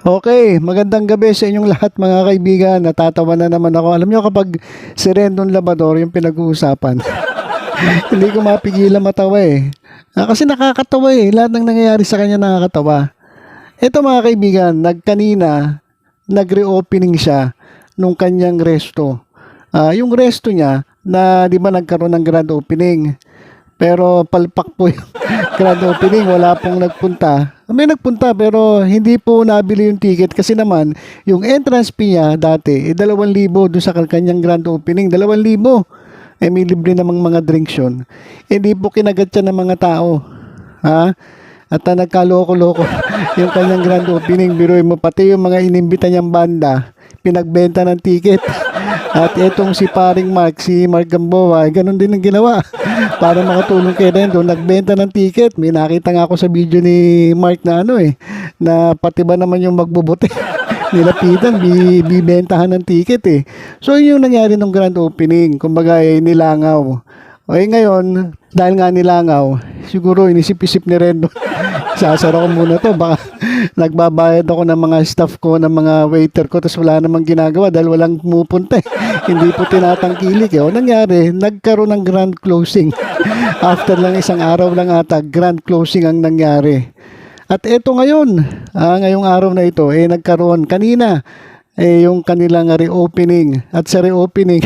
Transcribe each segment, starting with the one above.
Okay, magandang gabi sa inyong lahat mga kaibigan. Natatawa na naman ako. Alam nyo kapag si Rendon Labrador yung pinag-uusapan, hindi ko mapigilan matawa eh. Kasi nakakatawa eh. Lahat ng nangyayari sa kanya nakakatawa. Ito mga kaibigan, nag-reopening siya nung kanyang resto. Yung resto niya na di ba nagkaroon ng grand opening. Pero palpak po yung grand opening, wala pong nagpunta. May nagpunta pero hindi po nabili yung ticket kasi naman yung entrance fee niya dati 2,000 doon sa kanyang grand opening, 2,000. May libre namang mga drinks yun. Hindi po kinagat siya ng mga tao. Ha? At nagkaloko-loko yung kanyang grand opening. Biruin mo pati yung mga inimbita niyang banda, pinagbenta ng ticket. At itong si paring Mark, si Mark Gamboa, ganun din ang ginawa. Para makatulong kay Rendon, nagbenta ng ticket. May nakita nga ako sa video ni Mark na na pati ba naman yung magbubuti. Nilapitan, bibentahan ng ticket eh. So yun yung nangyari ng grand opening. Kumbaga nilangaw. Ngayon, dahil nga nilangaw, siguro inisip-isip ni Rendon. Sasara ko muna to, baka nagbabayad ako ng mga staff ko, ng mga waiter ko, tapos wala namang ginagawa dahil walang pumupunta eh. Hindi po tinatangkilik eh. O nangyari, nagkaroon ng grand closing. After lang isang araw lang ata, grand closing ang nangyari. At eto ngayon, ngayong araw na ito, nagkaroon kanina, yung kanilang reopening. At sa reopening,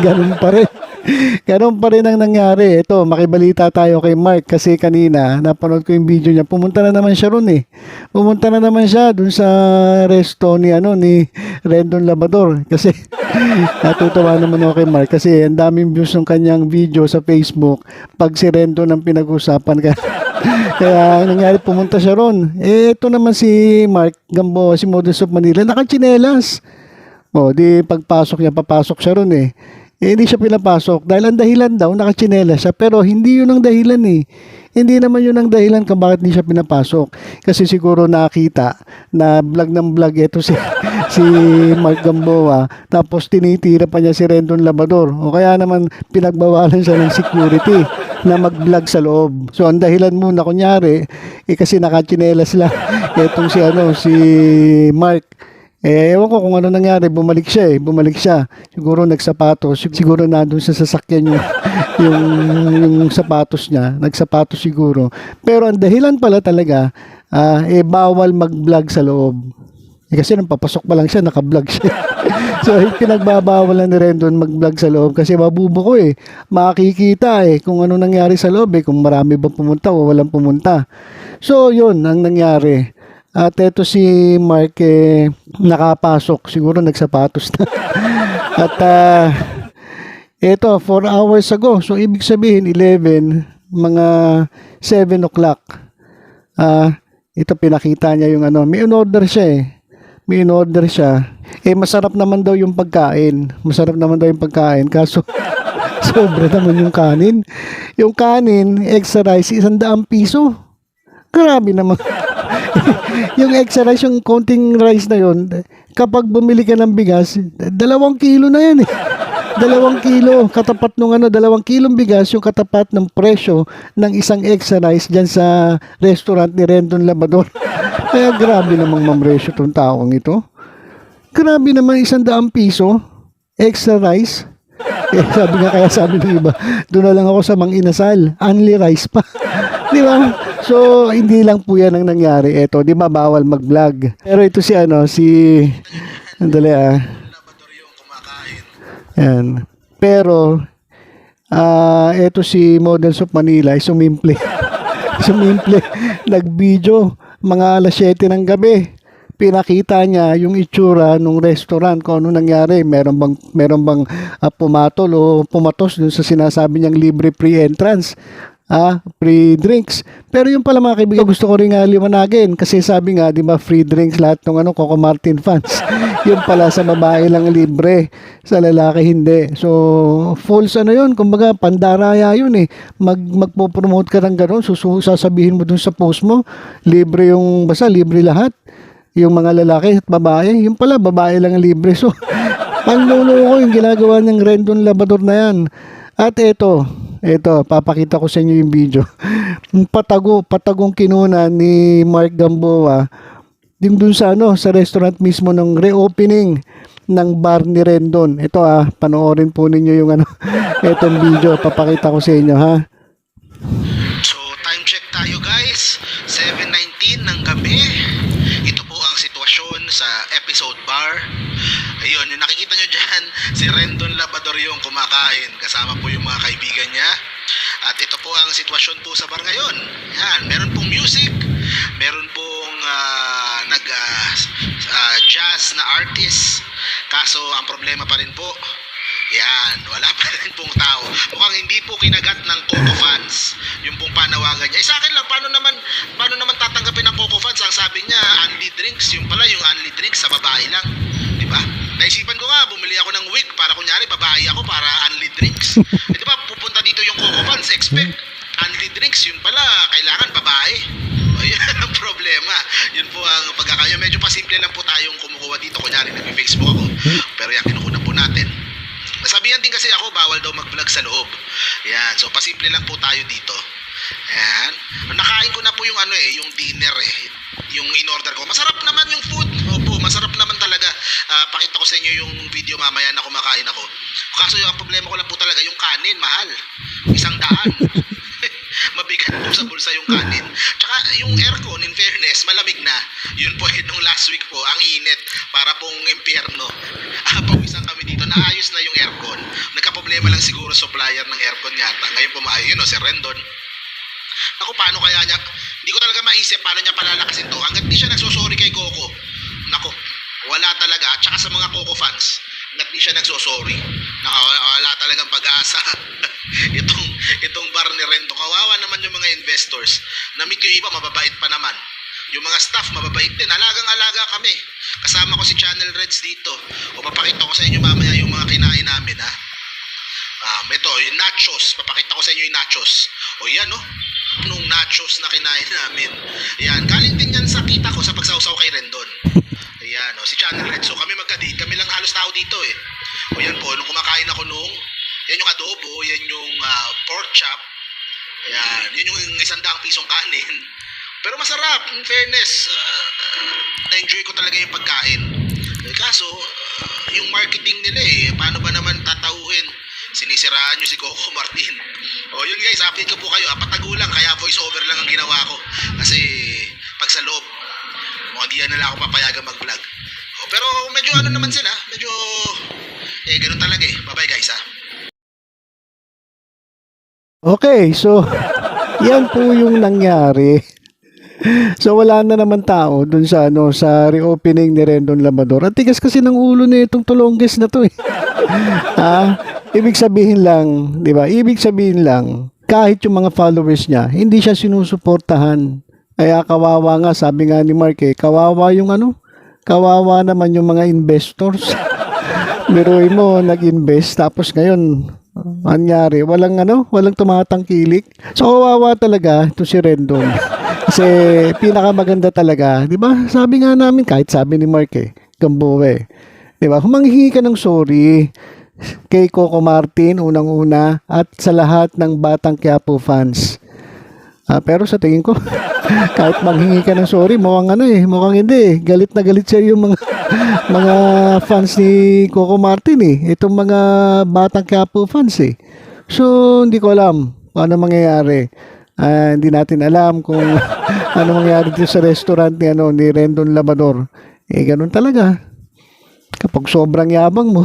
ganun pa rin. Ganun pa rin ang nangyari. Ito, makibalita tayo kay Mark kasi kanina napanood ko yung video niya. Pumunta na naman siya ron eh. Pumunta na naman siya dun sa resto ni Rendon Labrador. Kasi natutuwa naman ako kay Mark kasi ang daming views ng kanyang video sa Facebook pag si Rendon ang pinag-usapan. Kaya nangyari, pumunta siya ron. Ito naman si Mark Gamboa, si Models of Manila, nakachinelas. Di pagpasok niya, papasok siya ron eh. Hindi siya pinapasok dahil ang dahilan daw nakatsinelas siya, pero hindi yun ang dahilan eh. Hindi naman yun ang dahilan kung bakit hindi siya pinapasok. Kasi siguro nakita na vlog ng vlog ito si Mark Gamboa, tapos tinitira pa niya si Rendon Labrador. O kaya naman pinagbawalan siya ng security na mag-vlog sa loob. So ang dahilan muna kunyari kasi nakatsinelas lang itong si Mark. Ewan ko kung ano nangyari, bumalik siya. Siguro nagsapatos, siguro nandun sa sasakyan yung sapatos niya, nagsapatos siguro. Pero ang dahilan pala talaga, bawal mag-vlog sa loob. Kasi nang papasok pa lang siya, naka-vlog siya. So pinagbabawalan ni Rendon mag-vlog sa loob kasi mabubuko eh. Makikita kung ano nangyari sa loob kung marami ba pumunta o walang pumunta. So yun ang nangyari. At eto si Mark nakapasok, siguro nagsapatos na. At eto 4 hours ago, so ibig sabihin 11, mga 7 o'clock. Ito pinakita niya yung may in-order siya May in-order siya. Masarap naman daw yung pagkain. Kaso sobra naman yung kanin. Yung kanin, extra rice, 100 piso. Grabe naman. Yung extra rice, yung konting rice na yun, kapag bumili ka ng bigas, 2 kilo na yan 2 kilo, katapat nung 2 kilong bigas, yung katapat ng presyo ng isang extra rice dyan sa restaurant ni Rendon Labrador. Kaya grabe namang mamresyo itong taong ito. Grabe naman 100 piso, extra rice. Sabi ng iba, doon na lang ako sa Mang Inasal, only rice pa. Di ba? So, hindi lang po yan ang nangyari. Eto, di ba, bawal mag-vlog. Pero ito andali Yan. Pero, eto si Models of Manila, sumimple. Nag-video, mga alas 7 ng gabi. Pinakita niya yung itsura ng restaurant, kung ano nangyari. Meron bang pumatol o pumatos dun sa sinasabi niyang libre pre-entrance. Free drinks. Pero yung pala mga kaibigan, gusto ko rin liwanagin kasi sabi nga, di ba, free drinks lahat ng Coco Martin fans. Yung pala sa babae lang libre, sa lalaki hindi. So, false yun, kumbaga pandaraya yun magpo-promote ka ng gano'n, sasabihin mo dun sa post mo, libre basta libre lahat. Yung mga lalaki at babae, yung pala babae lang libre. So, panluloko yung ginagawa ng Rendon Labrador na yan. At ito, papakita ko sa inyo yung video. Patagong kinuna ni Mark Gamboa din dun sa sa restaurant mismo ng reopening ng bar ni Rendon. Ito panoorin po ninyo yung itong video, papakita ko sa inyo ha. So time check tayo guys, 7:19 ng gabi. Ito po ang sitwasyon sa episode bar. Ayun, yung nakikita nyo dyan, si Rendon Labador yung kumakain, kasama po yung mga kaibigan niya. At ito po ang sitwasyon po sa bar ngayon. Yan, meron pong music, meron pong jazz na artist. Kaso ang problema pa rin po, yan, wala pa rin pong tao. Mukhang hindi po kinagat ng Coco fans yung pong panawagan niya. Sa akin lang, paano naman tatanggapin ng Coco fans? Ang sabi niya, only drinks. Yung pala, yung only drinks sa babae lang. Di ba? Naisipan ko nga, bumili ako ng wig para kunyari babae ako para only drinks. Di ba, pupunta dito yung Coco fans, expect only drinks. Yung pala, kailangan babae. Ayun ang problema. Yun po ang pagkakaya. Medyo pasimple lang po tayong kumukuha dito. Kunyari, nag-Facebook ako. Pero yan, kinukunan po natin. Nasabihan din kasi ako, bawal daw mag-vlog sa loob. Yan, so pasimple lang po tayo dito. Yan. Nakain ko na po yung yung dinner yung in-order ko. Masarap naman yung food. Opo, masarap naman talaga. Pakita ko sa inyo yung video mamaya na kumakain ako. Kaso yung problema ko lang po talaga, yung kanin, mahal. 100. Mabigat po sa bulsa yung kanin. Tsaka yung aircon, in fairness, malamig na. Yun po, nung last week po, ang init. Para pong impyerno. Pawisan kami dito. Naayos na yung aircon. Nagka-problema lang siguro supplier ng aircon yata. Ngayon po maayos, si Rendon. Ako, paano kaya niya? Hindi ko talaga maisip paano niya palalakasin to. Hanggat di siya nagsosorry kay Coco. Nako, wala talaga. At saka sa mga Coco fans, hanggat di siya nagsosorry. Wala talagang pag-asa. itong bar ni Rendon. Kawawa naman yung mga investors. Na-meet yung iba, mababait pa naman. Yung mga staff, mababait din. Alagang-alaga kami. Kasama ko si Channel Reds dito. O papakita ko sa inyo mamaya yung mga kinain namin, ha. Ito, yung nachos. Papakita ko sa inyo yung nachos. O yan, nung nachos na kinain namin. Yan, galing din yan sa kita ko sa pagsawsaw kay Rendon. Ayan, si Channel Reds. So kami magkadate. Kami lang halos tao dito eh. O yan po, nung kumakain ako yan yung adobo, yan yung pork chop. Ayan, yun yung 100 pisong kanin. Pero masarap, in fairness. Na-enjoy ko talaga yung pagkain. Kaso, yung marketing nila paano ba naman tatauhin? Sinisiraan nyo si Coco Martin. O yun guys, update ko po kayo. Patagulang, kaya voice over lang ang ginawa ko. Kasi pag sa loob, hindi na nila ako papayagan mag-vlog. Pero medyo naman sila. Medyo, ganun talaga Bye-bye guys Okay, so yan po yung nangyari. So wala na naman tao dun sa sa reopening ni Rendon Labador. At tigas kasi ng ulo ni itong tulongges na to ibig sabihin lang, 'di ba? Ibig sabihin lang, kahit yung mga followers niya, hindi siya sinusuportahan. Kaya kawawa nga, sabi nga ni Mark kawawa yung kawawa naman yung mga investors. Biruin mo, nag-invest tapos ngayon anyari, walang tumatangkilik. So kawawa talaga to si Rendon. Kasi pinakamaganda talaga, 'di ba? Sabi nga namin, kahit sabi ni Mark Gamboe, 'di ba? Humingi ka ng sorry kay Coco Martin unang-una at sa lahat ng Batang Quiapo fans. Pero sa tingin ko, kahit maghingi ka ng sorry, mukhang mukhang hindi galit na galit siya yung mga fans ni Coco Martin itong mga Batang Quiapo fans So, hindi ko alam kung ano mangyayari. Hindi natin alam kung ano mangyayari dito sa restaurant ni Rendon Labador. Ganun talaga. Kapag sobrang yabang mo,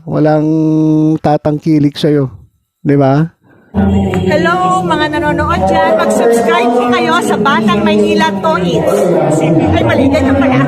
walang tatangkilik sa'yo. Di ba? Hello mga nanonood dyan, mag-subscribe po kayo sa Batang Maynila Toys. Ay, mali, ganyan pala.